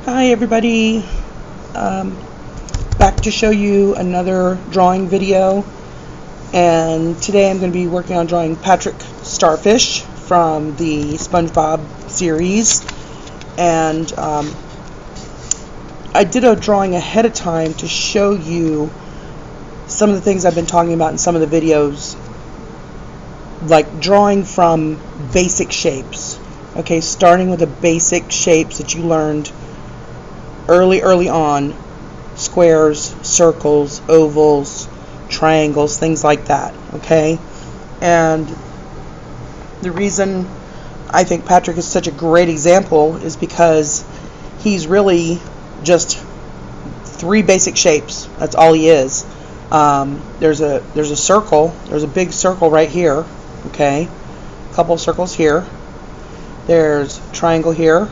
Hi everybody, um, back to show you another drawing video, and today I'm going to be working on drawing Patrick Starfish from the SpongeBob series. And I did a drawing ahead of time to show you some of the things I've been talking about in some of the videos, like drawing from basic shapes. Okay, starting with the basic shapes that you learned early on: squares, circles, ovals, triangles, things like that. Okay, and the reason I think Patrick is such a great example is because he's really just three basic shapes. That's all he is. There's a circle. There's a big circle right here. Okay, a couple of circles here. There's a triangle here,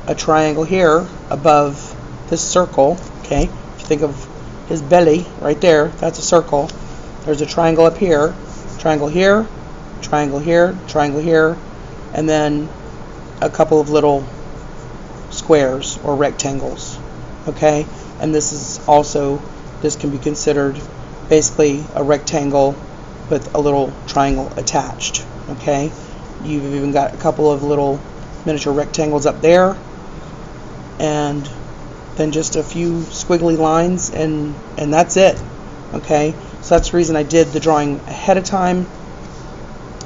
a triangle here above this circle. Okay, if you think of his belly right there, that's a circle. There's a triangle up here, triangle here, triangle here, triangle here, and then a couple of little squares or rectangles. Okay, and this can be considered basically a rectangle with a little triangle attached. Okay, you've even got a couple of little miniature rectangles up there, and then just a few squiggly lines, and that's it. Okay, so that's the reason I did the drawing ahead of time.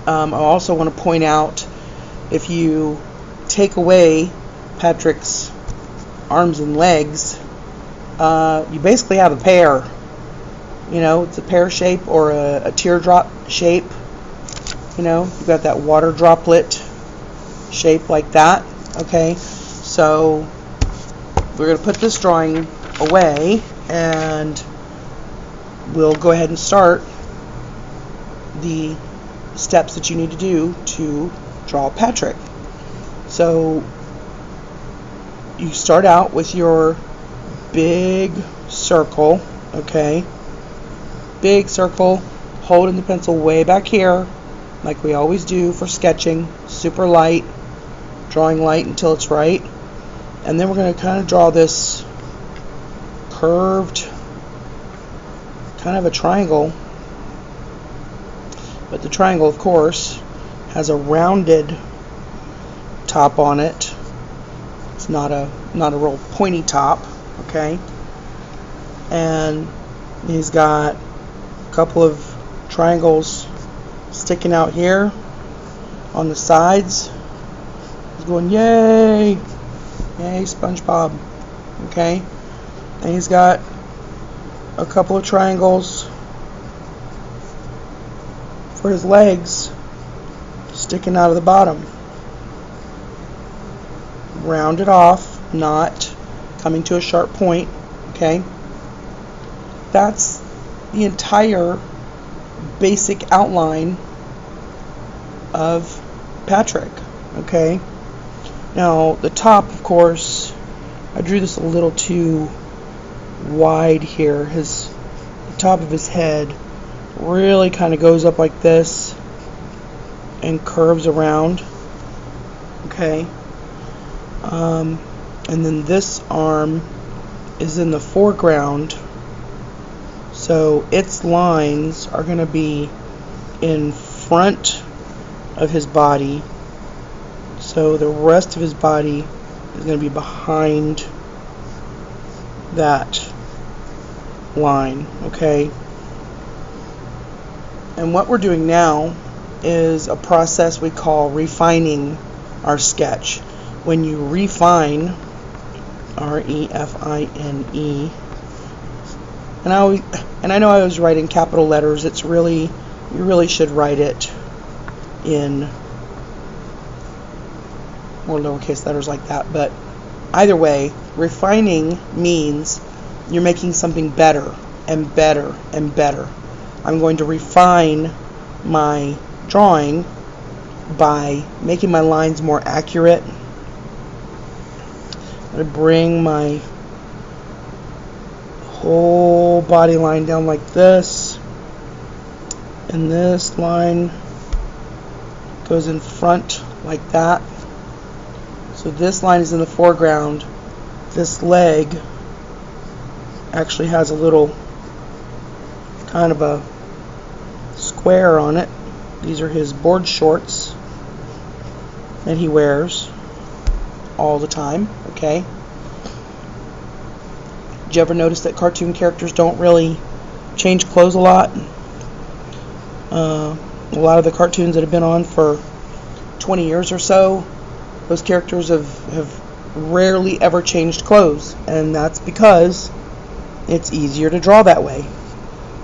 I also want to point out, if you take away Patrick's arms and legs, you basically have a pear. You know, it's a pear shape or a teardrop shape. You know, you've got that water droplet shape like that. Okay, so we're going to put this drawing away, and we'll go ahead and start the steps that you need to do to draw Patrick. So you start out with your big circle. Okay, big circle, holding the pencil way back here like we always do for sketching. Super light, drawing light until it's right. And then we're going to kind of draw this curved kind of a triangle, but the triangle, of course, has a rounded top on it. It's not a real pointy top. Okay, and he's got a couple of triangles sticking out here on the sides. He's going, yay! Yay, SpongeBob. Okay, and he's got a couple of triangles for his legs sticking out of the bottom. Rounded off, not coming to a sharp point. Okay, that's the entire basic outline of Patrick. Okay, now the top, of course, I drew this a little too wide here. The top of his head really kind of goes up like this and curves around. Okay, and then this arm is in the foreground, so its lines are going to be in front of his body, so the rest of his body is going to be behind that line. Okay, and what we're doing now is a process we call refining our sketch. When you refine, R-E-F-I-N-E, and I know I was writing capital letters. It's really, you really should write it in more lowercase letters like that. But either way, refining means you're making something better and better and better. I'm going to refine my drawing by making my lines more accurate. I'm going to bring my whole body line down like this, and this line goes in front like that. So this line is in the foreground, this leg actually has a little kind of a square on it. These are his board shorts that he wears all the time, okay? Did you ever notice that cartoon characters don't really change clothes a lot? A lot of the cartoons that have been on for 20 years or so, those characters have rarely ever changed clothes, and that's because it's easier to draw that way.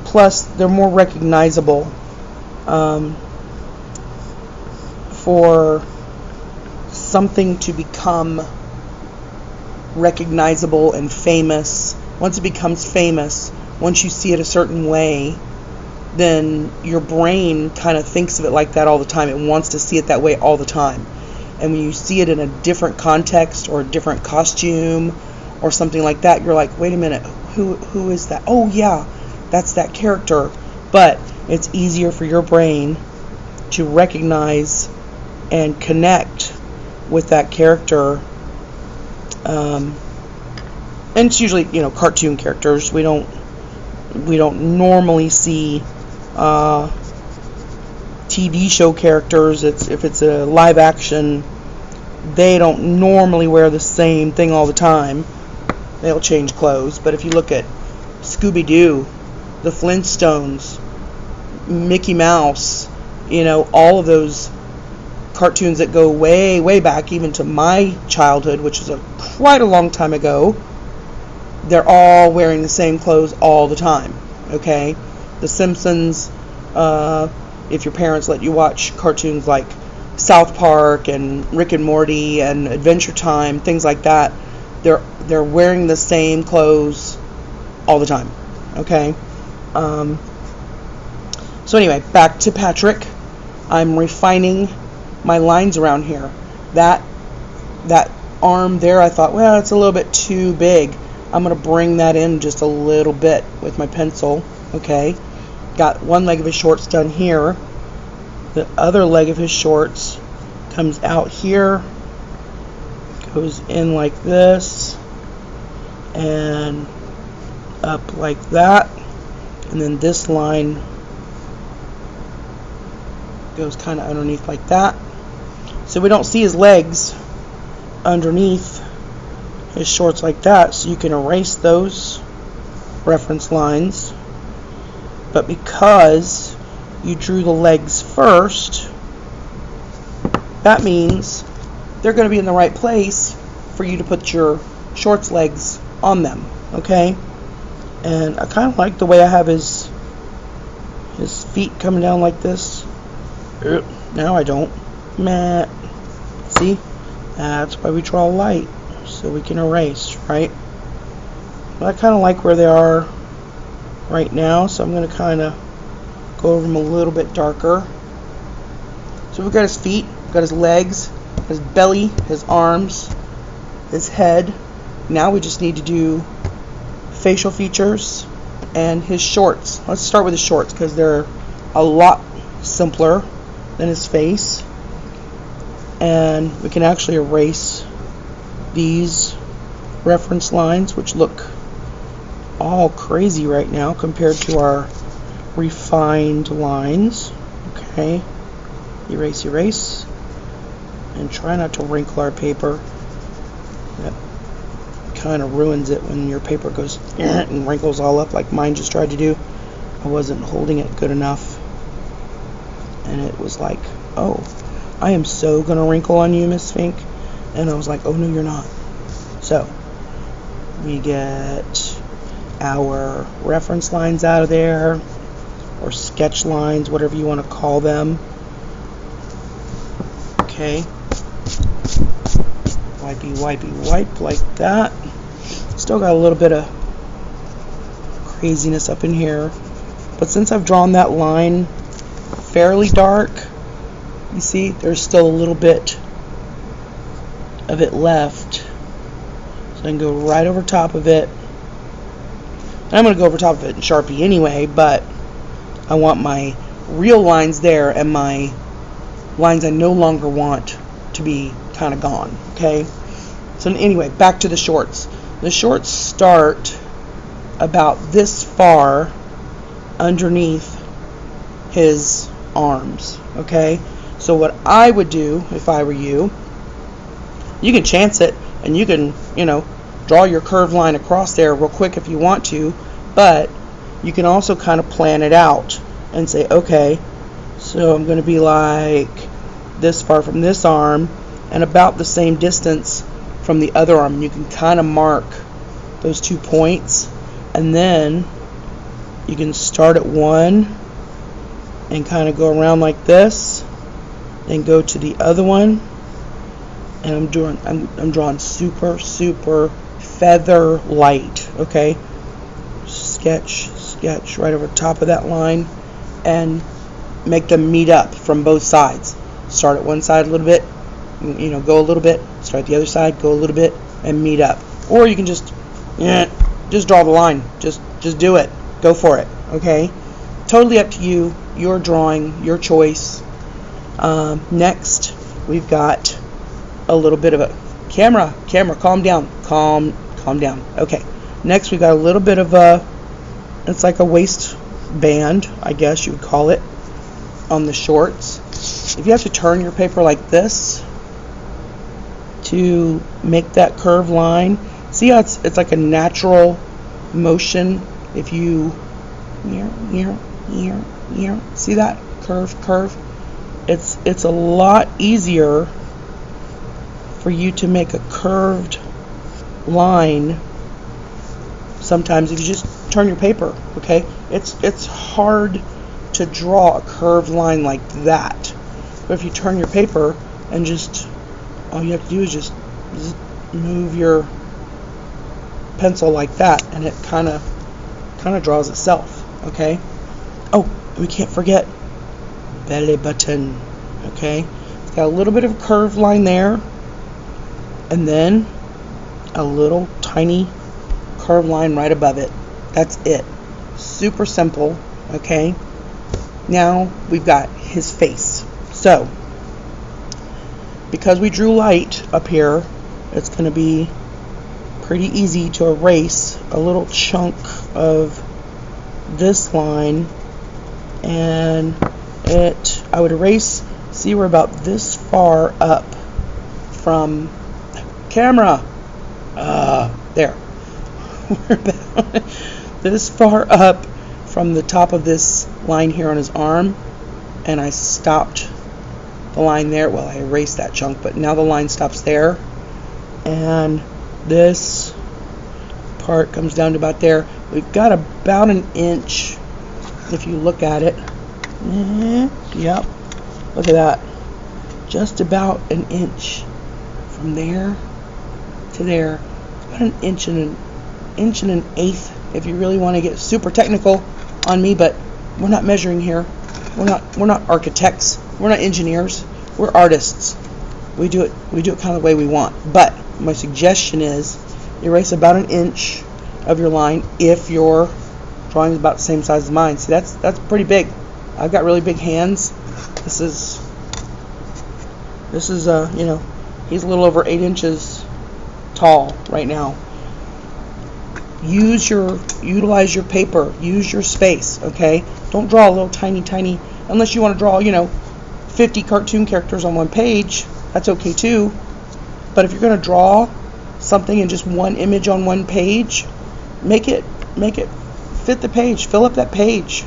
Plus, they're more recognizable. For something to become recognizable and famous, once it becomes famous, once you see it a certain way, then your brain kind of thinks of it like that all the time. It wants to see it that way all the time. And when you see it in a different context or a different costume or something like that, you're like, wait a minute, who is that? Oh yeah, that's that character. But it's easier for your brain to recognize and connect with that character. And it's usually, cartoon characters. We don't normally see TV show characters. If it's a live action, they don't normally wear the same thing all the time. They'll change clothes. But if you look at Scooby-Doo, the Flintstones, Mickey Mouse, all of those cartoons that go way, way back, even to my childhood, which is quite a long time ago, they're all wearing the same clothes all the time, okay? The Simpsons, if your parents let you watch cartoons like South Park and Rick and Morty and Adventure Time, things like that, they're wearing the same clothes all the time, okay? So anyway, back to Patrick. I'm refining my lines around here. That arm there, I thought, well, it's a little bit too big. I'm going to bring that in just a little bit with my pencil, okay? Got one leg of his shorts done here. The other leg of his shorts comes out here, goes in like this, and up like that. And then this line goes kind of underneath like that. So we don't see his legs underneath his shorts like that, so you can erase those reference lines. But because you drew the legs first, that means they're going to be in the right place for you to put your shorts legs on them, okay? And I kind of like the way I have his feet coming down like this. Now I don't. Meh. See? That's why we draw light, so we can erase, right? But I kind of like where they are right now, so I'm going to kind of go over them a little bit darker. So we've got his feet, we've got his legs, his belly, his arms, his head. Now we just need to do facial features and his shorts. Let's start with his shorts because they're a lot simpler than his face. And we can actually erase these reference lines, which look all crazy right now compared to our refined lines. Okay, erase, and try not to wrinkle our paper. That kind of ruins it when your paper goes and wrinkles all up like mine just tried to do. I wasn't holding it good enough, and it was like, oh, I am so gonna wrinkle on you, Miss Fink. And I was like, oh no, you're not. So we get our reference lines out of there, or sketch lines, whatever you want to call them. Okay, wipe like that. Still got a little bit of craziness up in here, but since I've drawn that line fairly dark, you see there's still a little bit of it left, so I can go right over top of it. And I'm going to go over top of it in Sharpie anyway, but I want my real lines there and my lines I no longer want to be kind of gone, okay? So anyway, back to the shorts. The shorts start about this far underneath his arms, okay? So what I would do if I were you, you can chance it and you can, draw your curved line across there real quick if you want to, but you can also kind of plan it out and say, okay, so I'm going to be like this far from this arm and about the same distance from the other arm. And you can kind of mark those 2 points, and then you can start at one and kind of go around like this, then go to the other one, and I'm drawing super feather light, okay? Sketch right over top of that line and make them meet up from both sides. Start at one side a little bit, go a little bit, start at the other side, go a little bit, and meet up. Or you can just draw the line. Just do it. Go for it, okay? Totally up to you. Your drawing, your choice. Next, we've got a little bit of a camera, calm down. Calm down. Okay. Next, we've got a little bit of it's like a waistband, I guess you would call it, on the shorts. If you have to turn your paper like this to make that curved line, see how it's like a natural motion. If you see that curve, it's a lot easier for you to make a curved line sometimes if you just turn your paper, okay? It's hard to draw a curved line like that, but if you turn your paper and just all you have to do is just move your pencil like that, and it kind of draws itself, okay? Oh, we can't forget belly button, okay? It's got a little bit of a curved line there, and then a little tiny curved line right above it. That's it. Super simple, okay? Now we've got his face. So, because we drew light up here, it's going to be pretty easy to erase a little chunk of this line, and I would erase, see, we're about this far up from camera. There. We're about this far up from the top of this line here on his arm, and I stopped the line there. Well, I erased that chunk, but now the line stops there, and this part comes down to about there. We've got about an inch if you look at it. Yep, look at that, just about an inch from there to there. About an inch and an eighth if you really want to get super technical on me, but we're not measuring here. We're not architects, we're not engineers, we're artists. We do it kind of the way we want. But my suggestion is erase about an inch of your line if your drawing is about the same size as mine. See, that's pretty big. I've got really big hands. This is he's a little over 8 inches tall right now. Utilize your paper, use your space, okay? Don't draw a little tiny, unless you want to draw, 50 cartoon characters on one page. That's okay too. But if you're going to draw something in just one image on one page, make it fit the page, fill up that page.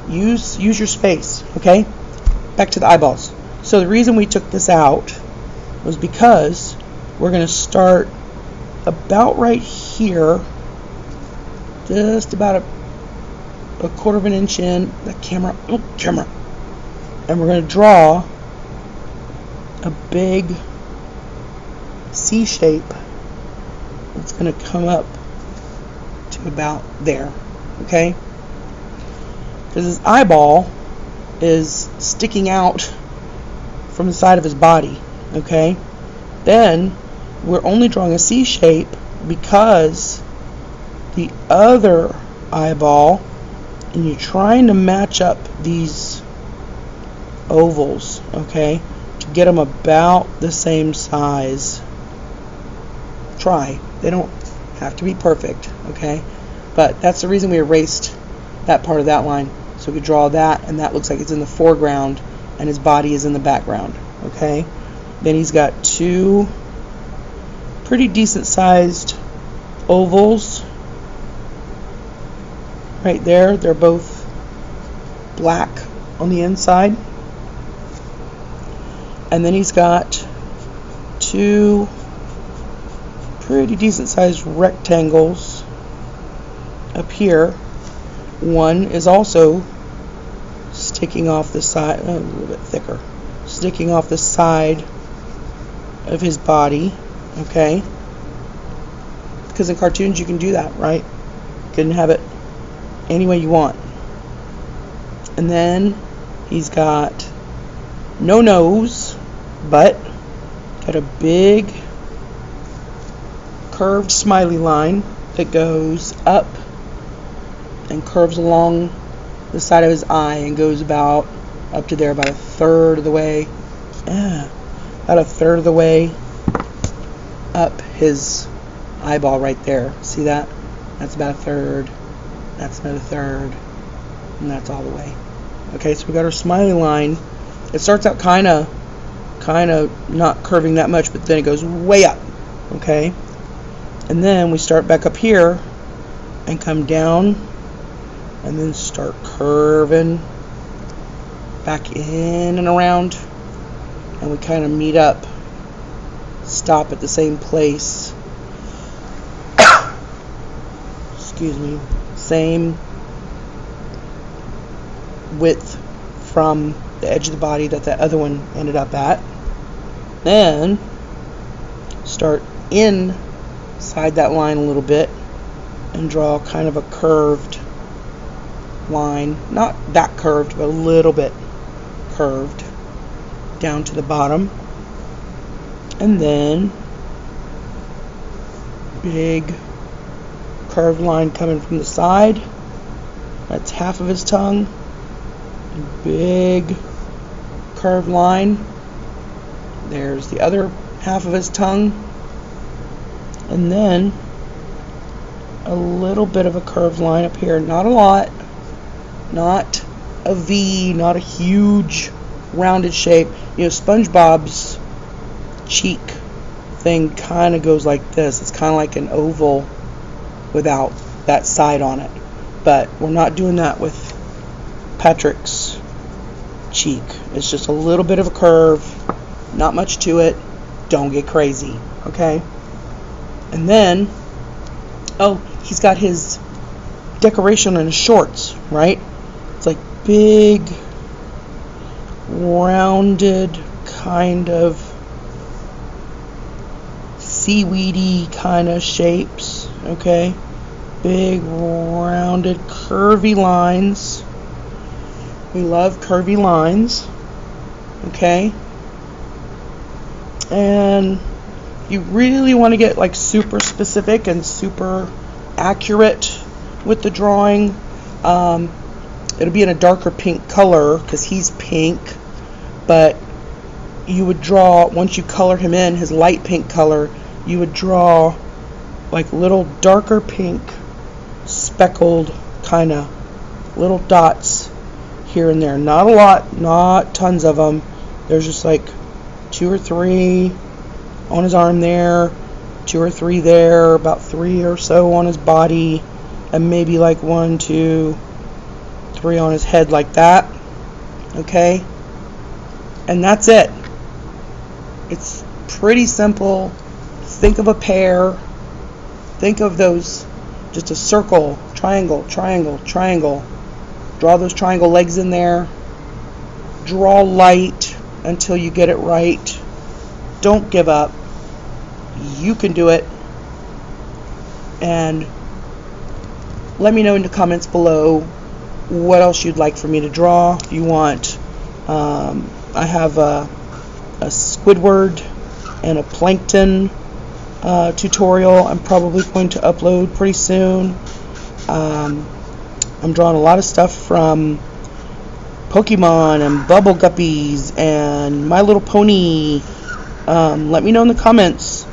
Use your space, okay? Back to the eyeballs. So the reason we took this out was because we're going to start about right here, just about a quarter of an inch in. The camera, and we're going to draw a big C shape that's going to come up to about there, okay? Because his eyeball is sticking out from the side of his body, okay? Then we're only drawing a C shape because the other eyeball, and you're trying to match up these ovals, okay, to get them about the same size. Try. They don't have to be perfect, okay? But that's the reason we erased that part of that line, so we could draw that, and that looks like it's in the foreground and his body is in the background, okay? Then he's got two pretty decent sized ovals right there. They're both black on the inside. And then he's got two pretty decent sized rectangles up here. One is also sticking off the side, a little bit thicker, sticking off the side of his body, okay? Because in cartoons you can do that, right? You can have it any way you want. And then he's got no nose, but got a big curved smiley line that goes up and curves along the side of his eye and goes about up to there, about a third of the way. About a third of the way up his eyeball right there. See that? That's about a third. That's another third. And that's all the way. Okay, so we got our smiley line. It starts out kind of not curving that much, but then it goes way up. Okay? And then we start back up here and come down and then start curving back in and around. And we kind of meet up, stop at the same place. Excuse me. Same width from the edge of the body that other one ended up at. Then start inside that line a little bit and draw kind of a curved line. Not that curved, but a little bit curved down to the bottom. And then big curved line coming from the side. That's half of his tongue. Big curved line. There's the other half of his tongue. And then a little bit of a curved line up here. Not a lot. Not a V, not a huge rounded shape. You know, SpongeBob's cheek thing kind of goes like this. It's kind of like an oval without that side on it. But we're not doing that with Patrick's cheek. It's just a little bit of a curve, not much to it. Don't get crazy, okay? And then, oh, he's got his decoration on his shorts, right? It's like big, rounded, kind of seaweedy kind of shapes, okay? Big, rounded, curvy lines. We love curvy lines, okay? And you really want to get like super specific and super accurate with the drawing. It'll be in a darker pink color because he's pink, but you would draw, once you color him in his light pink color, you would draw like little darker pink speckled kind of little dots here and there. Not a lot, not tons of them. There's just like 2 or 3 on his arm there, 2 or 3 there, about 3 or so on his body, and maybe like 1, 2, 3 on his head like that. Okay? And that's it. It's pretty simple. Think of a pear. Think of those, just a circle, triangle, triangle, triangle. Draw those triangle legs in there. Draw light until you get it right. Don't give up. You can do it. And let me know in the comments below what else you'd like for me to draw. If you want, I have a Squidward and a Plankton tutorial I'm probably going to upload pretty soon. I'm drawing a lot of stuff from Pokemon and Bubble Guppies and My Little Pony. Let me know in the comments,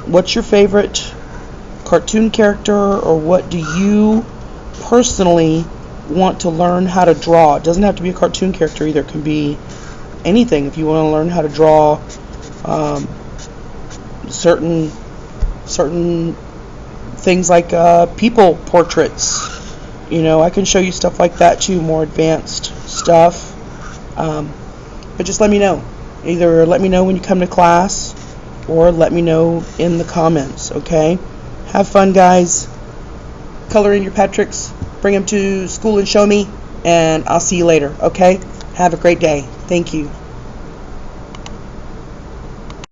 what's your favorite cartoon character, or what do you personally want to learn how to draw? It doesn't have to be a cartoon character either. It can be anything. If you want to learn how to draw certain things like people portraits, I can show you stuff like that too, more advanced stuff. But just let me know. Either let me know when you come to class, or let me know in the comments, okay? Have fun, guys. Color in your Patricks. Bring them to school and show me, and I'll see you later, okay? Have a great day. Thank you.